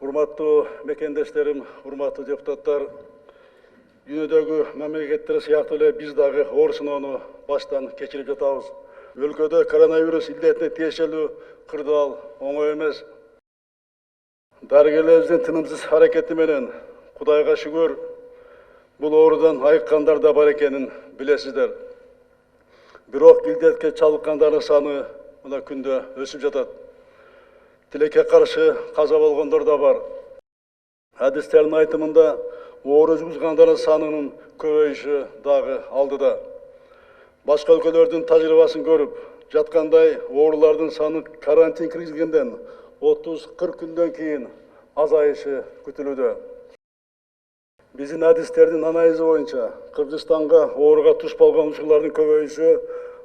Урматтуу мекендештерим, урматтуу депутаттар, дүйнөдөгү мамлекеттер сыяктуу эле биз дагы оор сыноону баштан кечирип жатабыз. Өлкөдө коронавирус илдетине тиешелүү кырдаал оңой эмес. Дарыгерлерибиздин тынымсыз аракети менен Кудайга шүгүр бул оорудан айыккандар да бар экенин билесиздер. Бирок илдетке чалдыккандардын саны мына күндө өсүп жатат. Тилекке каршы каза болгондор да бар. Адистердин айтымында оору жугузгандардын санынын көбөйүшү дагы алдыда. Башка өлкөлөрдүн тажрыйбасын көрүп жаткандай, оорулардын саны карантин киргизилгенден 30-40 күндөн кийин азайышы күтүлүүдө. Биздин адистердин анализи боюнча Кыргызстанга ооруга туш болгон учурлардын көбөйүшү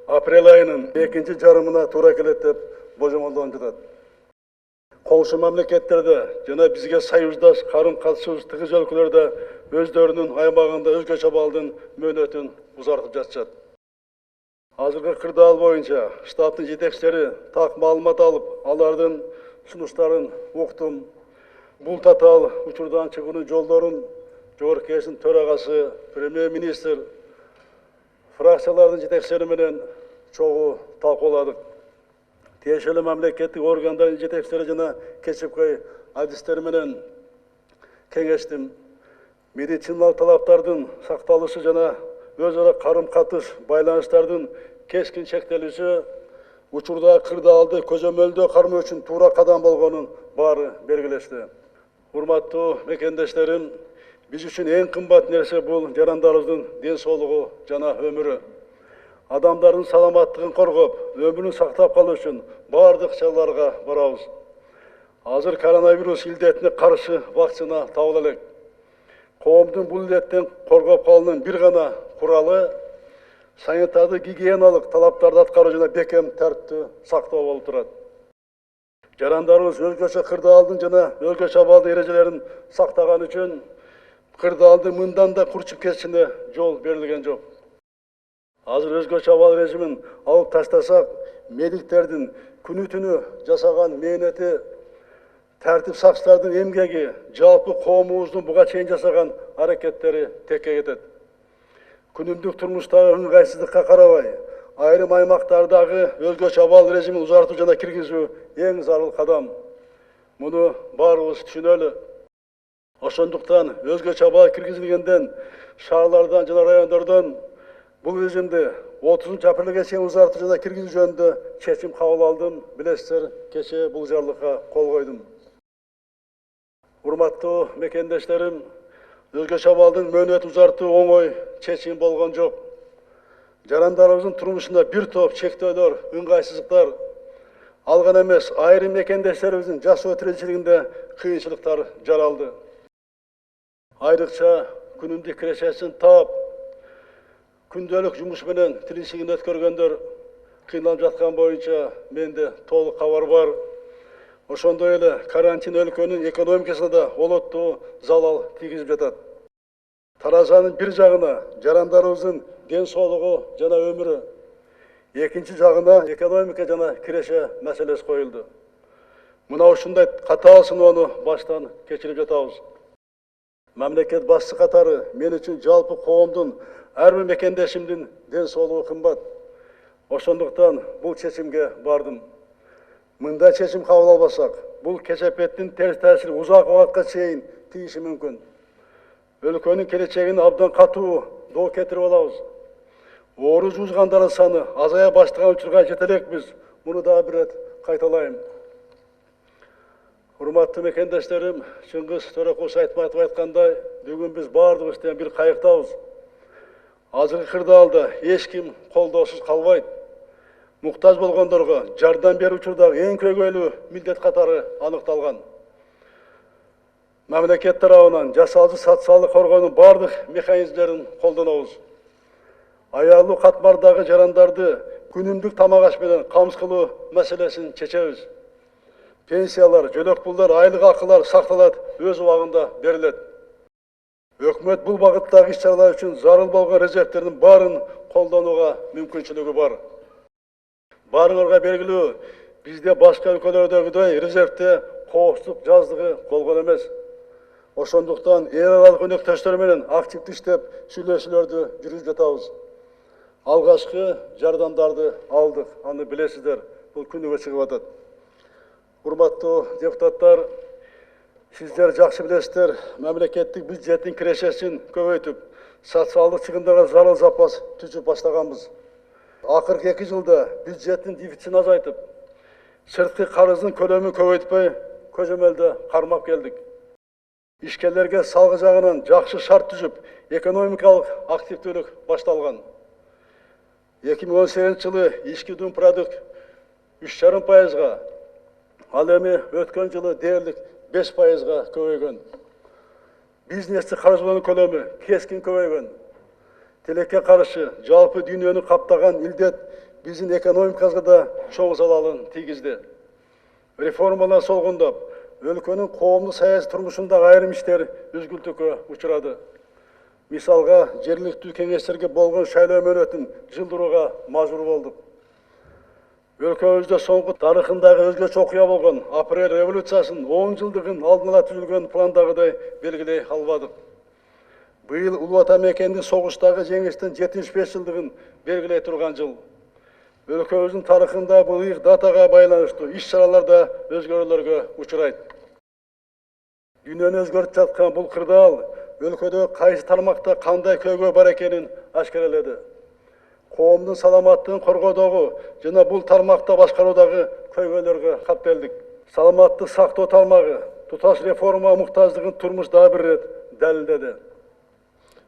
апрель айынын экинчи жарымына туура келет деп божомолдонуп жатат. Коңшу мамлекеттерде жана бизге союздаш карым-катышыбыз тыгыз өлкөлөрдө өздөрүнүн аймагында өзгөчө абалдын мөөнөтүн узартып жатышат. Азыркы кырдаал боюнча штаттын жетекчилери так маалымат алып, алардын сунуштарын уктум. Бул татаал учурдан чыгуунун жолдорун Жогорку Кеңештин төрагасы, премьер-министр, фракциялардын жетекчилери менен чогуу талкууладык. Тиешелүү мамлекеттик органдардын жетекчилери жана кесипкөй адистери менен кеңештим. Медициналык талаптардын сакталышы жана өз ара карым-катыш байланыштардын кескин чектелүүсү учурда кырдаалды көзөмөлдөө кармоо үчүн туура кадам болгонун баары белгилешти. Урматтуу мекендештерим, биз үчүн эң кымбат нерсе бул жарандарыбыздын ден соолугу жана өмүрү. Адамдардын саламаттыгын коргоп, өмүрүн сактап калуу үчүн бардык чараларга барабыз. Азыр коронавирус илдетине каршы вакцина табыла элек. Коомдун бул илдеттен коргоп калуунун бир гана куралы санитардык гигиеналык талаптарды аткаруу жана бекем тартиптүү сактоо болуп турат. Жарандарыбыз өзгөчө кырдаалдын жана өзгөчө абалдын эрежелерин сактаган үчүн кырдаалдын мындан да курчуп кетишине жол берилген жок. Азыр өзгөчө абал режимин алып таштасак, медиктердин күнү-түнү жасаган мээнети, тартип сакчылардын эмгеги, жалпы коомубуздун буга чейин жасаган аракеттери текке кетет. Күнүмдүк турмуштагы ыңгайсыздыкка карабай, айрым аймактардагы өзгөчө абал режимин узартуу жана киргизүү эң зарыл кадам. Муну баарыбыз түшүнөлү. Ошондуктан өзгөчө абал киргизилгенден шаарлардан жана райондордон бул режимди 30 апрелге чейин узартуу жана киргизүү жөнүндө чечим кабыл алдым. Билесиздер, кечээ бул жарлыкка кол койдум. Урматтуу мекендештерим, өзгөчө абалдын мөөнөт узартуу оңой чечим болгон жок. Жарандарыбыздын турмушунда бир топ чектөөлөр, ыңгайсыздыктар алган эмес, айрым мекендештерибиздин жашоо тиричилигинде кыйынчылыктар жаралды. Айрыкча күнүмдүк кирешесин таап, күндөлүк жумуш менен тиричилигин өткөргөндөр кыйналып жаткан боюнча менде толук кабар бар. Ошондой эле карантин өлкөнүн экономикасына да олоттуу залал тийгизип жатат. Таразанын бир жагына жарандарыбыздын ден соолугу жана өмүрү, экинчи жагына экономика жана киреше маселеси коюлду. Мына ушундай катаал сыноону баштан кечирип жатабыз. Мамлекет башчысы катары мен үчүн жалпы коомдун ар бир мекендешимдин ден соолугу кымбат. Ошондуктан бул чечимге бардым. Мындай чечим кабыл албасак, бул кесепеттин терс таасири узак убакытка чейин тийиши мүмкүн. Өлкөнүн келечегин абдан катуу доо кетирип алабыз. Оору жугузгандардын саны азая баштаган учурга жете элекпиз. Муну дагы бир рет кайталайм. Урматтуу мекендештерим, Чыңгыз Төрөкулович Айтматов айткандай, бүгүн биз бардыгыбыз тең бир кайыктабыз. Азыркы кырдаалда эч ким колдоосуз калбайт. Муктаж болгондорго жардам берүү учурдагы эң көйгөйлүү милдет катары аныкталган. Мамлекет тарабынан жасалчу социалдык коргоонун бардык механизмдерин колдонобуз. Аялуу катмардагы жарандарды күнүмдүк тамак аш менен камсыз кылуу маселесин чечебиз. Пенсиялар, жөлөк пулдар, айлык акылар сакталат, өз убагында берилет. Өкмөт бул багыттагы иш-чаралар үчүн зарыл болгон резервтердин баарын колдонууга мүмкүнчүлүгү бар. Барыңарга белгилүү, бизде башка өлкөлөрдөгүдөй резервте коопсуздук жаздыгы болгон эмес. Ошондуктан эл аралык өнөктөштөр менен активдүү иштеп сүйлөшүүлөрдү жүргүзүп жатабыз. Алгачкы жардамдарды алдык, аны билесиздер, бул күнүгө чыгып атат. Урматтуу депутаттар, сиздер жакшы билесиздер, мамлекеттик бюджеттин кирешесин көбөйтүп, социалдык чыгымдарга зарыл запас түзүп баштаганбыз. Акыркы 2 жылда бюджеттин дефицитин азайтып, сырткы карыздын көлөмүн көбөйтпөй, көзөмөлдө кармап келдик. Ишкерлерге салгы жагынан жакшы шарт түзүп, экономикалык активдүүлүк башталган. 2018 жылы ички дун продукт 3,5%, ал эми өткөн жылы дээрлик 5%га көбөйгөн. Бизнести каржылоонун көлөмү кескин көбөйгөн. Тилекке каршы жалпы дүйнөнү каптаган илдет биздин экономикабызга да чоң залалын тийгизди. Реформалар солгундап, өлкөнүн коомдук саясий турмушундагы айрым иштер үзгүлтүккө учурады. Мисалга, жергиликтүү кеңештерге болгон шайлоо мөөнөтүн жылдырууга мажбур болдук. Өлкөбүздө соңку тарыхындагы өзгөчө окуя болгон апрель революциясынын 10 жылдыгын алдын ала түзүлгөн пландагыдай белгилей албадык. Быйыл Улуу Ата мекендин согуштагы жеңиштин 75 жылдыгын белгилей турган жыл. Өлкөбүздүн тарыхында бул ыйык датага байланыштуу иш-чаралар да өзгөрүүлөргө учурайт. Дүйнөнү өзгөртүп жаткан бул кырдаал өлкөдө кайсы тармакта кандай көйгөй бар экенин ашкаралады. Коомдун саламаттыгын коргоодогу жана бул тармакта башкаруудагы көйгөйлөргө каттелдик. Саламаттык сактоо тармагы туташ реформа муктаждыгын турмуш дагы бир ирет далилдеди.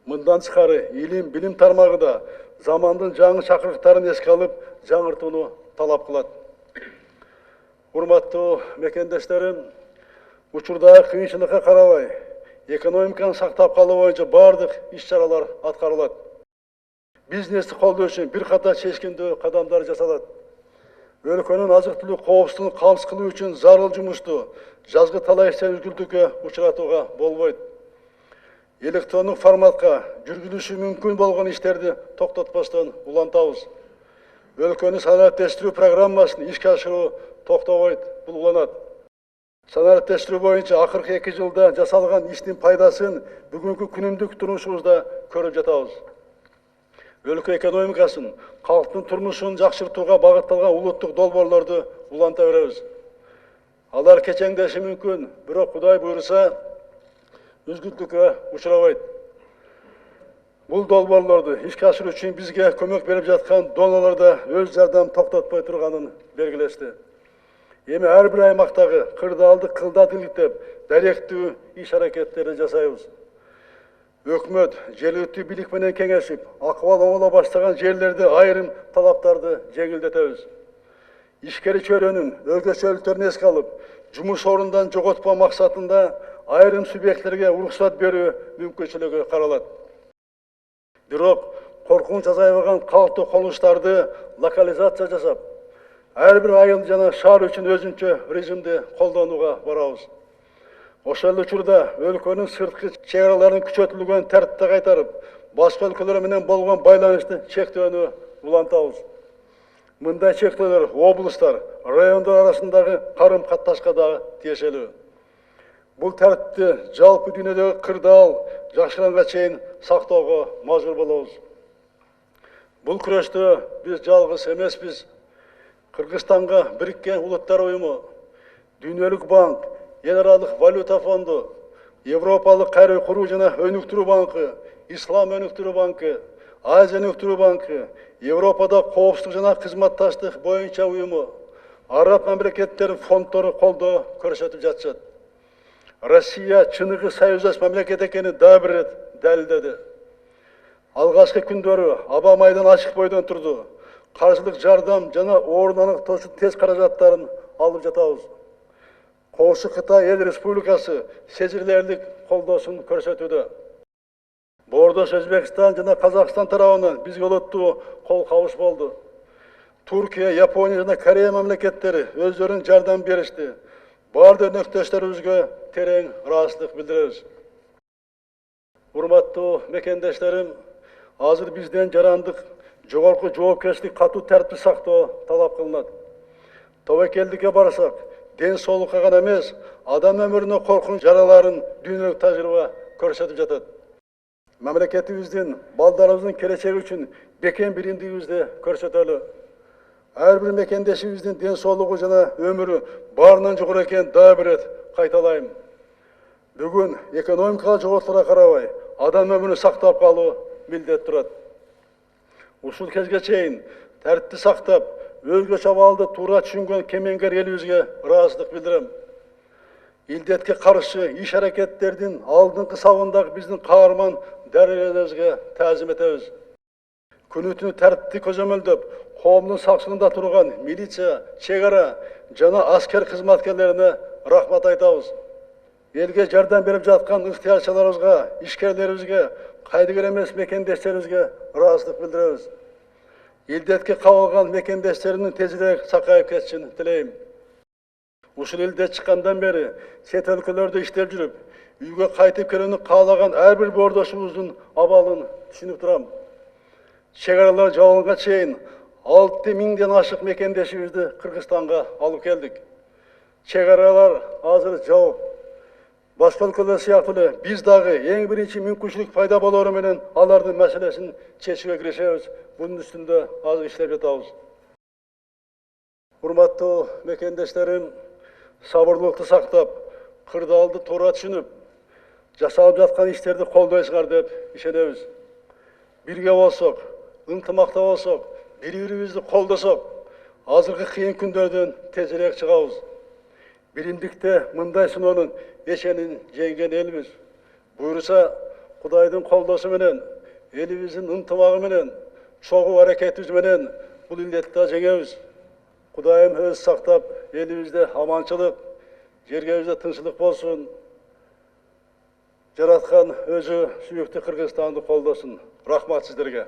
Мындан тышкары илим, билим тармагы да замандын жаңы чакырыктарын эске алып, жаңыртууну талап кылат. Урматтуу мекендештерим, учурдагы кыйынчылыкка карабай, экономиканы сактап калуу боюнча бардык иш-чаралар аткарылат. Бизнести колдоо үчүн бир катар чечкиндүү кадамдар жасалат. Өлкөнүн азык-түлүк коопсуздугун камсыз кылуу үчүн зарыл жумушту жазгы талай иштер үзгүлтүккө учуратууга болбойт. Электрондук форматка жүргүзүлүшү мүмкүн болгон иштерди токтотпостон улантабыз. Өлкөнүн санариптештирүү программасын ишке ашыруу токтобойт, бул уланат. Санариптештирүү боюнча акыркы 2 жылда жасалган иштин пайдасын бүгүнкү күнүмдүк турмушубузда көрүп жатабыз. Өлкө экономикасын, калктын турмушун жакшыртууга багытталган улуттук долбоорлорду уланта беребиз. Алар кечеңдеши мүмкүн, бирок Кудай буйруса, үзгүлтүккө учурабайт. Бул долбоорлорду ишке ашыруу үчүн бизге көмөк берип жаткан донорлор да өз жардам токтотпой турганын белгилешти. Эми ар бир аймактагы кырдаалды кылдат иликтеп, даректүү иш-аракеттерди жасайбыз. Өкмөт жергиликтүү бийлик менен кеңешип, акыбал оңоло баштаган жерлерде айрым талаптарды жеңилдетебиз. Ишкер чөйрөнүн өзгөчөлүктөрүн эске алып, жумуш орундан жоготпоо максатында айрым субъекттерге уруксат берүү мүмкүнчүлүгү каралат. Бирок коркунуч азайбаган калктуу колунуштарды локализация жасап, ар бир айыл жана шаар үчүн өзүнчө режимди колдонууга барабыз. Ошол учурда өлкөнүн сырткы чек араларын күчөтүлгөн тартипте кайтарып, башка өлкөлөр менен болгон байланышты чектөөнү улантабыз. Мындай чектөөлөр облустар, райондор арасындагы карым-катташка дагы тиешелүү. Бул тартипти жалпы дүйнөдөгү кырдаал жакшыранга чейин сактоого мажбур болобуз. Бул күрөштө биз жалгыз эмеспиз. Кыргызстанга Бириккен Улуттар уюму, Дүйнөлүк банк, Эл аралык валюта фонду, Европалык кайра куруу жана өнүктүрүү банкы, Ислам өнүктүрүү банкы, Азия өнүктүрүү банкы, Европада коопсуздук жана кызматташтык боюнча уюму, араб мамлекеттеринин фонддору колдоо көрсөтүп жатышат. Россия чыныгы союздаш мамлекет экенин дагы бир ирет далилдеди. Алгачкы күндөрү аба майдан ачык бойдон турду. Каржылык жардам жана орун аныктоочу тест каражаттарын алып жатабыз. Коңшу Кытай Эл Республикасы сезилерлик колдоосун көрсөтүүдө. Боордош Өзбекстан жана Казакстан тарабынан бизге олоттуу кол кабыш болду. Туркия, Япония жана Корея мамлекеттери өздөрүнүн жардам беришти. Бардык өнөктөштөрүбүзгө терең ыраазычылык билдиребиз. Урматтуу мекендештерим, азыр бизден жарандык жогорку жоопкерчилик катуу тартипти сактоо талап кылынат. Тобокелдикке барсак, ден соолукка гана эмес, адам өміріне korkunç жараларын dünyalыk tajriba көрсетіп жатады. Memleketimizden, baldarımızın geleceği için beken bilindiğimizde көрсөтөлү. Her bir mekendeşimizin densolluğu jana ömürü barынан жогору eкен daha bir et kaytalayım. Bugün ekonomika жоготулукка карабай, адам өмүрүн сактап калуу милдет турат. Ушул кезге чейин тәртипти сактап, өзгө чабалды туура түшүнгөн кемеңгер элибизге ыраазычылык билдирем. İldetke karşı iş hareketlerinin aldığın savundaki bizim kahraman derecelerimize tazim etemiz. Günütünü tertipli közömöldöp, qoğumdun saksınında turgan militsiya, çegara, jana asker hizmetkerlerine rahmat aytabız. Elge jardan berip жатқан ыктыярчыларыбызга, ишкерлерибизге, кайдыгер эмес мекендештерибизге ыраазычылык билдиребиz. İldetke кабылган мекендештеримдин тезирээк сакайып кетишин тилейм. Ушул элде чыккандан бери чет өлкөлөрдө иштеп жүрүп, үйгө кайтып келүүнү каалаган ар бир боордошубуздун абалын түшүнүп турам. Чегаралар жабылганга чейин 6000ден ашык мекендешибизди Кыргызстанга алып келдик. Чегаралар азыр жабып, башка өлкөлөр сыяктуу эле биз дагы эң биринчи мүмкүнчүлүк пайда болоору менен алардын маселесин чечүүгө киришебиз. Bunun üstünde az işlep жатабыз. Урматтуу мекендештерим, сабырлыкты сактап, кырдаалды туура түшүнүп, жасалып жаткан иштерди колдойсуңар деп ишенебиз. Бирге болсок, ынтымакта болсок, бири-бирибизди колдосок, азыркы кыйын күндөрдөн тезирээк чыгабыз. Биримдикте мындай сыноонун эшенин жеңген элбиз. Буйруса, Кудайдын колдосу менен, элибиздин ынтымагы менен, чогуу аракетибиз менен бул илдетти жеңебиз. Kudayım öz saktap, elimizde amançılık, yergerimizde tınçılık bolsun. Jaratkan özü süyüktü Kırgızstan'dı koldosun. Rahmat sizlerge.